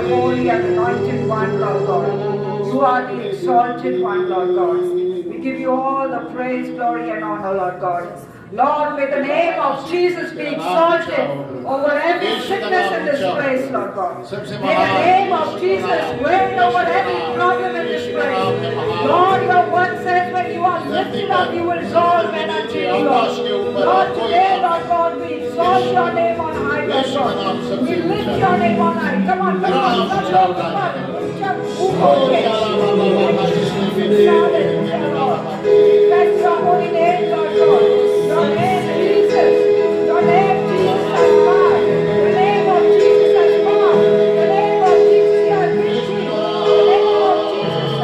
the holy and anointed one, Lord God. You are the exalted one, Lord God. We give you all the praise, glory, and honor, Lord God. Lord, may the name of Jesus be exalted over every sickness in this place, Lord God. May the name of Jesus reign over every problem in this place. Lord, your word says when you are lifted up, you will draw men unto you, Lord. Lord, today, Lord God, we exalt your name on high, Lord God. We lift your name on high. Come on, come on, come on. Bless your holy name, Lord God. Your name, Jesus. Your name, Jesus, has power. The name of Jesus has power. The name of Jesus has victory. The name of Jesus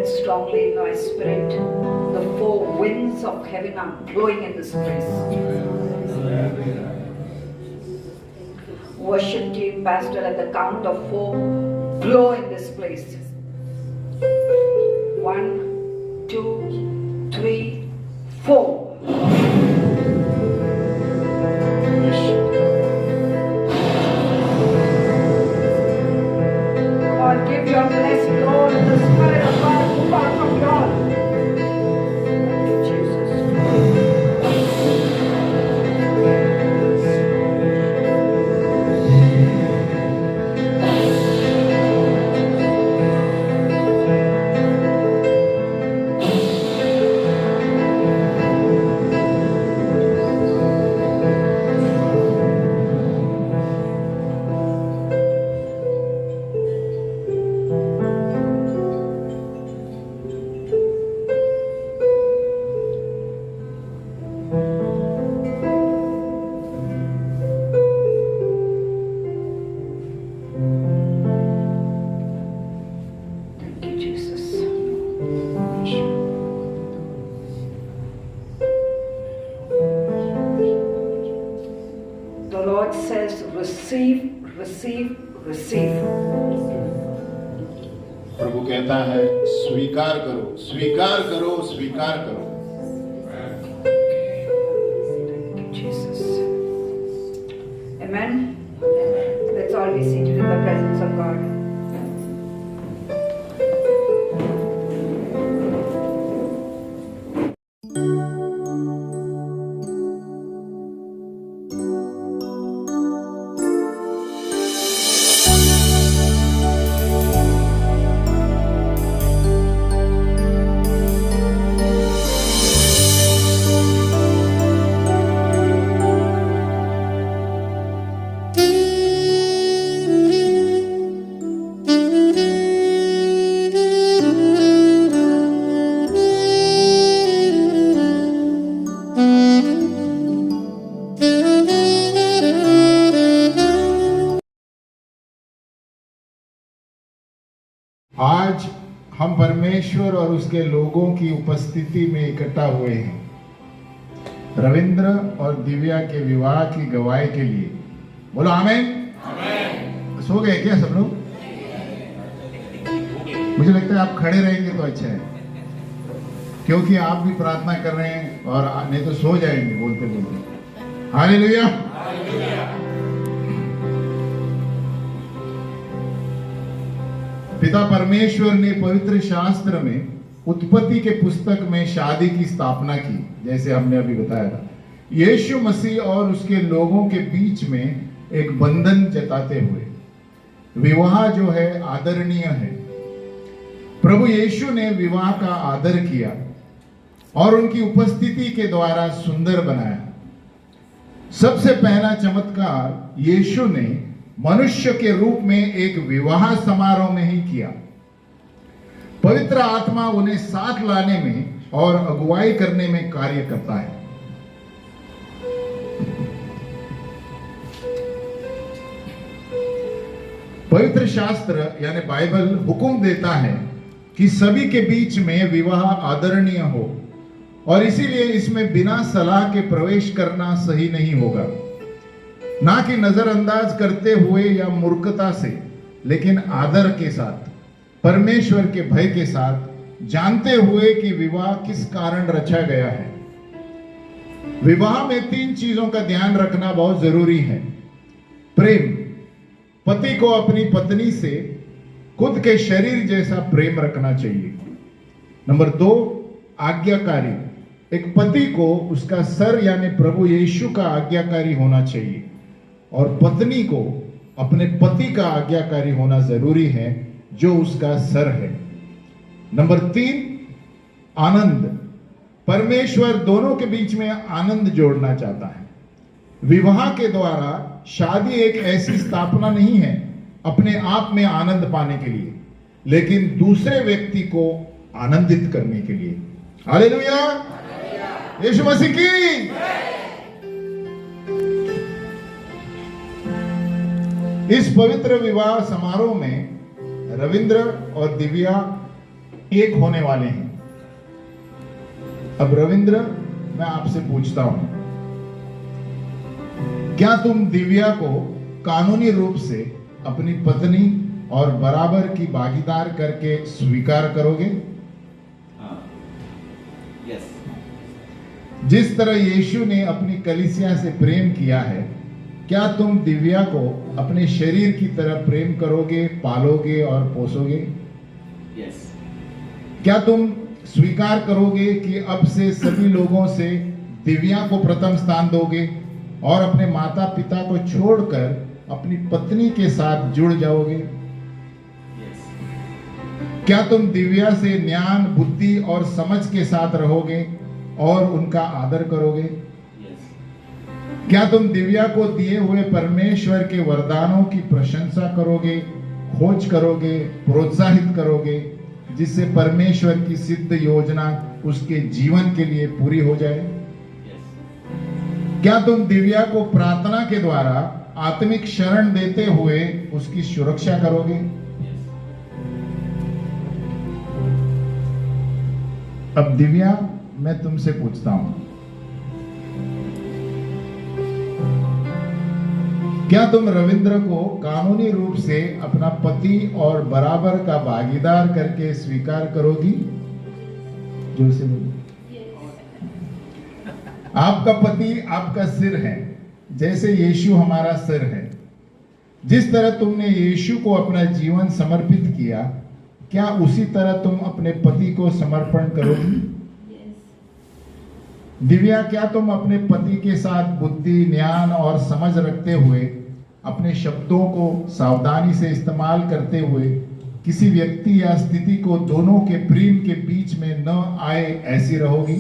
sense strongly in my spirit the four winds of heaven are blowing in this place. Worship team, pastor, at the count of 4, blow in this place. 1, 2, 3, 4. Come on, give your blessing, Lord, in the Spirit of God, move out from God. Thank you, Jesus. Thank you, Jesus. The Lord says, receive, receive, receive. प्रभु कहता है स्वीकार करो, स्वीकार करो, स्वीकार करो। Thank you, Jesus. Amen. Let's all be seated in the presence of God. आज हम परमेश्वर और उसके लोगों की उपस्थिति में इकट्ठा हुए हैं रविंद्र और दिव्या के विवाह की गवाही के लिए। बोलो आमीन। आमीन। सो गए क्या सब लोग? मुझे लगता है आप खड़े रहेंगे तो अच्छा है, क्योंकि आप भी प्रार्थना कर रहे हैं और नहीं तो सो जाएंगे बोलते बोलते। हालेलुया। पिता परमेश्वर ने पवित्र शास्त्र में उत्पत्ति के पुस्तक में शादी की स्थापना की, जैसे हमने अभी बताया था। यीशु मसीह और उसके लोगों के बीच में एक बंधन जताते हुए विवाह जो है आदरणीय है। प्रभु यीशु ने विवाह का आदर किया और उनकी उपस्थिति के द्वारा सुंदर बनाया। सबसे पहला चमत्कार यीशु ने मनुष्य के रूप में एक विवाह समारोह में ही किया। पवित्र आत्मा उन्हें साथ लाने में और अगुवाई करने में कार्य करता है। पवित्र शास्त्र यानी बाइबल हुक्म देता है कि सभी के बीच में विवाह आदरणीय हो, और इसीलिए इसमें बिना सलाह के प्रवेश करना सही नहीं होगा। ना कि नजरअंदाज करते हुए या मूर्खता से, लेकिन आदर के साथ, परमेश्वर के भय के साथ, जानते हुए कि विवाह किस कारण रचा गया है। विवाह में 3 चीजों का ध्यान रखना बहुत जरूरी है। प्रेम, पति को अपनी पत्नी से खुद के शरीर जैसा प्रेम रखना चाहिए। नंबर 2, आज्ञाकारी, एक पति को उसका सर यानी प्रभु यीशु का आज्ञाकारी होना चाहिए, और पत्नी को अपने पति का आज्ञाकारी होना जरूरी है जो उसका सर है। नंबर 3, आनंद, परमेश्वर दोनों के बीच में आनंद जोड़ना चाहता है। विवाह के द्वारा शादी एक ऐसी स्थापना नहीं है अपने आप में आनंद पाने के लिए, लेकिन दूसरे व्यक्ति को आनंदित करने के लिए। हालेलुया, यीशु मसीह की। इस पवित्र विवाह समारोह में रविंद्र और दिव्या एक होने वाले हैं। अब रविंद्र, मैं आपसे पूछता हूं, क्या तुम दिव्या को कानूनी रूप से अपनी पत्नी और बराबर की भागीदार करके स्वीकार करोगे? यस। जिस तरह यीशु ने अपनी कलीसिया से प्रेम किया है, क्या तुम दिव्या को अपने शरीर की तरह प्रेम करोगे, पालोगे और पोसोगे? यस। क्या तुम स्वीकार करोगे कि अब से सभी लोगों से दिव्या को प्रथम स्थान दोगे और अपने माता पिता को छोड़कर अपनी पत्नी के साथ जुड़ जाओगे? यस। क्या तुम दिव्या से ज्ञान, बुद्धि और समझ के साथ रहोगे और उनका आदर करोगे? यस। क्या तुम दिव्या को दिए हुए परमेश्वर के वरदानों की प्रशंसा करोगे, खोज करोगे, प्रोत्साहित करोगे, जिससे परमेश्वर की सिद्ध योजना उसके जीवन के लिए पूरी हो जाए? यस। क्या तुम दिव्या को प्रार्थना के द्वारा आत्मिक शरण देते हुए उसकी सुरक्षा करोगे? यस। अब दिव्या, मैं तुमसे पूछता हूं, क्या तुम रविंद्र को कानूनी रूप से अपना पति और बराबर का भागीदार करके स्वीकार करोगी? जोर से बोलो। आपका पति आपका सिर है, जैसे यीशु हमारा सिर है। जिस तरह तुमने यीशु को अपना जीवन समर्पित किया, क्या उसी तरह तुम अपने पति को समर्पण करोगी? दिव्या, क्या तुम अपने पति के साथ बुद्धि, ज्ञान और समझ रखते हुए, अपने शब्दों को सावधानी से इस्तेमाल करते हुए, किसी व्यक्ति या स्थिति को दोनों के प्रेम के बीच में न आए ऐसी रहोगी?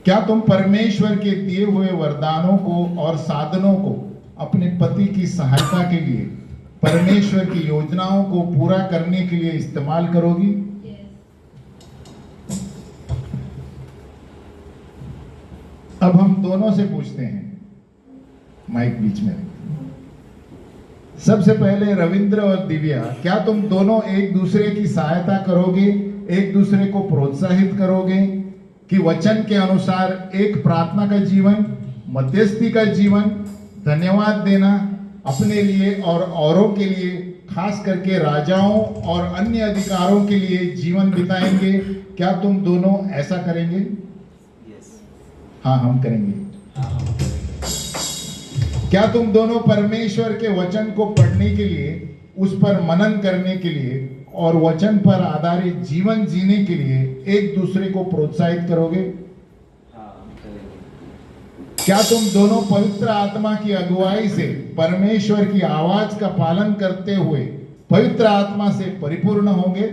क्या तुम परमेश्वर के दिए हुए वरदानों को और साधनों को अपने पति की सहायता के लिए, परमेश्वर की योजनाओं को पूरा करने के लिए इस्तेमाल करोगी? अब हम दोनों से पूछते हैं, माइक बीच में। सबसे पहले रविंद्र और दिव्या, क्या तुम दोनों एक दूसरे की सहायता करोगे, एक दूसरे को प्रोत्साहित करोगे कि वचन के अनुसार एक प्रार्थना का जीवन, मध्यस्थी का जीवन, धन्यवाद देना, अपने लिए और औरों के लिए, खास करके राजाओं और अन्य अधिकारों के लिए जीवन बिताएंगे? क्या तुम दोनों ऐसा करेंगे? यस। हाँ, हम करेंगे। क्या तुम दोनों परमेश्वर के वचन को पढ़ने के लिए, उस पर मनन करने के लिए और वचन पर आधारित जीवन जीने के लिए एक दूसरे को प्रोत्साहित करोगे? क्या तुम दोनों पवित्र आत्मा की अगुवाई से परमेश्वर की आवाज का पालन करते हुए पवित्र आत्मा से परिपूर्ण होंगे?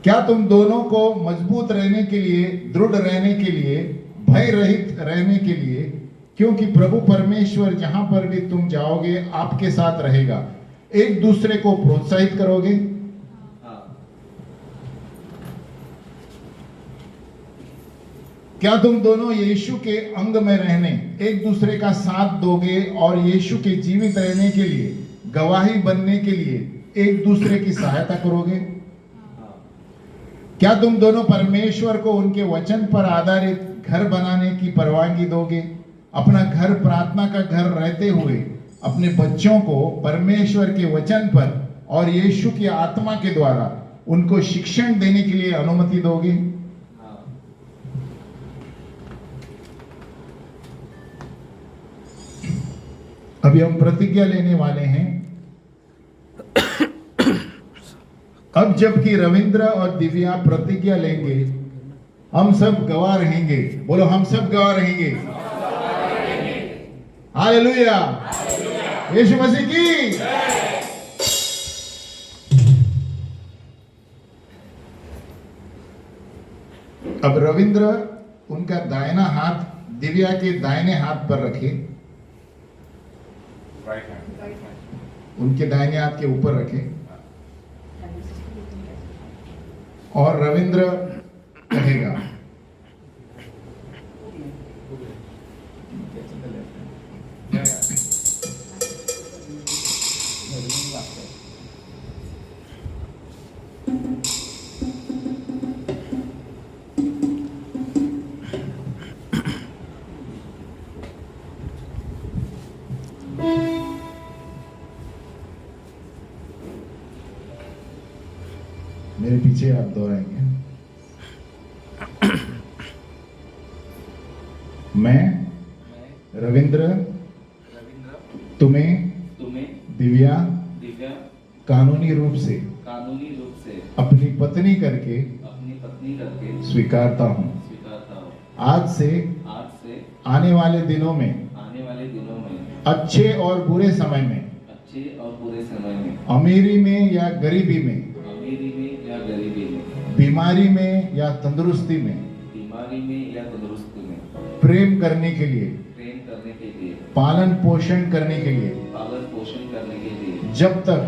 क्या तुम दोनों को मजबूत रहने के लिए, दृढ़ रहने के लिए, भय रहित रहने के लिए, क्योंकि प्रभु परमेश्वर जहां पर भी तुम जाओगे आपके साथ रहेगा, एक दूसरे को प्रोत्साहित करोगे? क्या तुम दोनों यीशु के अंग में रहने, एक दूसरे का साथ दोगे और यीशु के जीवित रहने के लिए, गवाही बनने के लिए एक दूसरे की सहायता करोगे? क्या तुम दोनों परमेश्वर को उनके वचन पर आधारित घर बनाने की परवानगी दोगे, अपना घर प्रार्थना का घर रहते हुए अपने बच्चों को परमेश्वर के वचन पर और यीशु की आत्मा के द्वारा उनको शिक्षण देने के लिए अनुमति दोगे? अभी हम प्रतिज्ञा लेने वाले हैं। अब जबकि रविंद्र और दिव्या प्रतिज्ञा लेंगे, हम सब गवाह रहेंगे। बोलो, हम सब गवाह रहेंगे। हालेलुया, यीशु मसीह की। अब रविंद्र उनका दाहिना हाथ दिव्या के दाहिने हाथ पर रखे, उनके दाहिने हाथ के ऊपर रखे और रविंद्र कहेगा, मेरे पीछे आप दोहराएंगे। मैं मैं रविंद्र रविंद्र तुम्हें तुम्हें दिव्या दिव्या कानूनी रूप से कानूनी रूप से अपनी पत्नी करके अपनी पत्नी करके स्वीकारता हूँ। स्वीकारता हूँ। आज से आने वाले दिनों में आने वाले दिनों में अच्छे और बुरे समय में अच्छे और बुरे समय में अमीरी में या गरीबी में अमीरी में या गरीबी में बीमारी में या तंदुरुस्ती में बीमारी में या तंदुरुस्ती में प्रेम करने के लिए प्रेम करने के लिए पालन पोषण करने के लिए पालन पोषण करने के लिए जब तक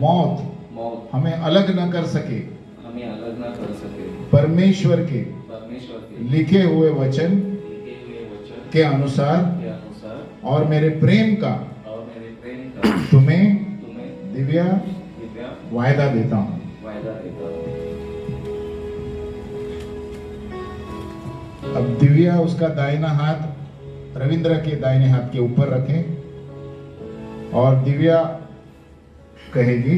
मौत मौत हमें अलग न कर सके हमें अलग ना कर सके परमेश्वर के परमेश्वर लिखे हुए वचन लिखे हुए वचन के अनुसार के अनुसार और मेरे प्रेम का और मेरे प्रेम का तुम्हें तुम्हें दिव्या दिव्या वायदा देता हूँ। वायदा देता हूँ। अब दिव्या उसका दाहिना हाथ रविंद्र के दाहिने हाथ के ऊपर रखें और दिव्या कहेगी,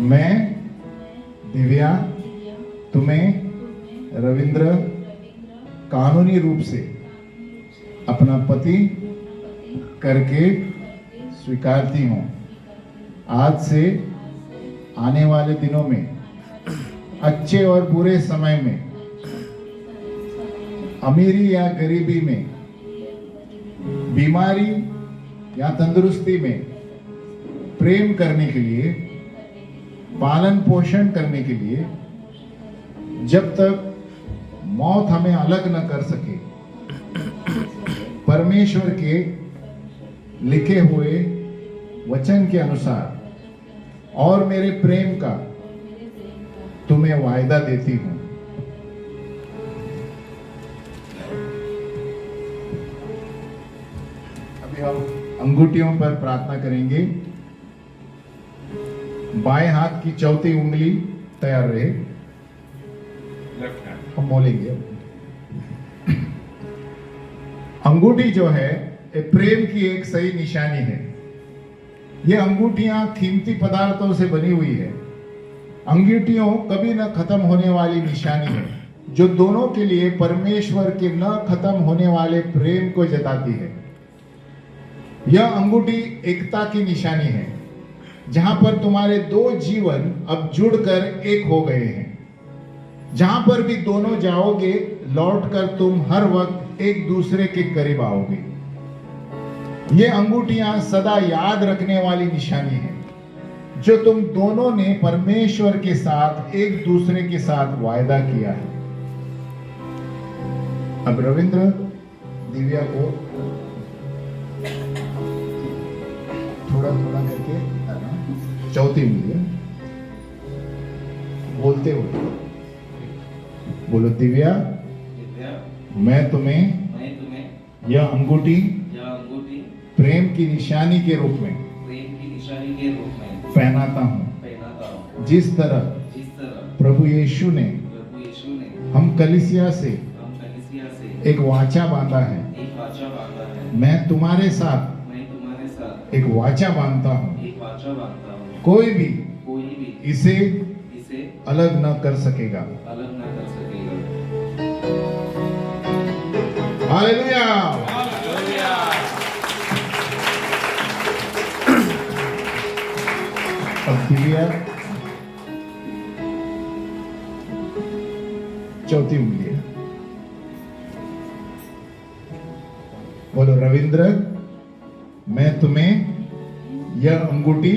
मैं दिव्या तुम्हें रविंद्र कानूनी रूप से अपना पति करके स्वीकारती हूँ। आज से आने वाले दिनों में अच्छे और बुरे समय में अमीरी या गरीबी में बीमारी या तंदुरुस्ती में प्रेम करने के लिए पालन पोषण करने के लिए जब तक मौत हमें अलग न कर सके परमेश्वर के लिखे हुए वचन के अनुसार और मेरे प्रेम का तुम्हें वायदा देती हूं। अभी हम अंगूठियों पर प्रार्थना करेंगे। बाएं हाथ की चौथी उंगली तैयार रहे, हम बोलेंगे। अंगूठी जो है ये प्रेम की एक सही निशानी है। ये अंगूठियां कीमती पदार्थों से बनी हुई है। अंगूठियों कभी न खत्म होने वाली निशानी है जो दोनों के लिए परमेश्वर के न खत्म होने वाले प्रेम को जताती है। यह अंगूठी एकता की निशानी है जहां पर तुम्हारे दो जीवन अब जुड़कर एक हो गए हैं। जहां पर भी दोनों जाओगे लौटकर तुम हर वक्त एक दूसरे के करीब आओगे। ये अंगूठियां सदा याद रखने वाली निशानी है जो तुम दोनों ने परमेश्वर के साथ एक दूसरे के साथ वायदा किया है। अब रविंद्र दिव्या को थोड़ा थोड़ा करके चौथी उंगली बोलते हुए बोलो, दिव्या दिव्या मैं तुम्हें यह अंगूठी प्रेम की निशानी के रूप में पहनाता हूँ। जिस तरह प्रभु यीशु ने हम कलीसिया से एक वाचा बांधा है, मैं तुम्हारे साथ एक वाचा बांधता हूँ। कोई भी इसे अलग न कर सकेगा। हालेलुया। अब दिव्या चौथी उंगली है, बोलो, रविंद्र मैं तुम्हें यह अंगूठी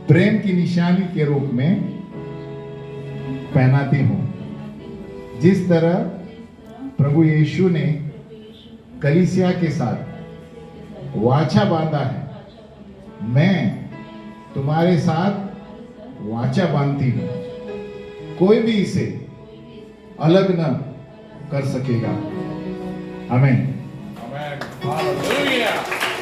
प्रेम की निशानी के रूप में पहनाती हूं। जिस तरह प्रभु यीशु ने कलीसिया के साथ वाचा बांधा है, मैं तुम्हारे साथ वाचा बांधती हूं। कोई भी इसे अलग न कर सकेगा। आमीन। Hallelujah.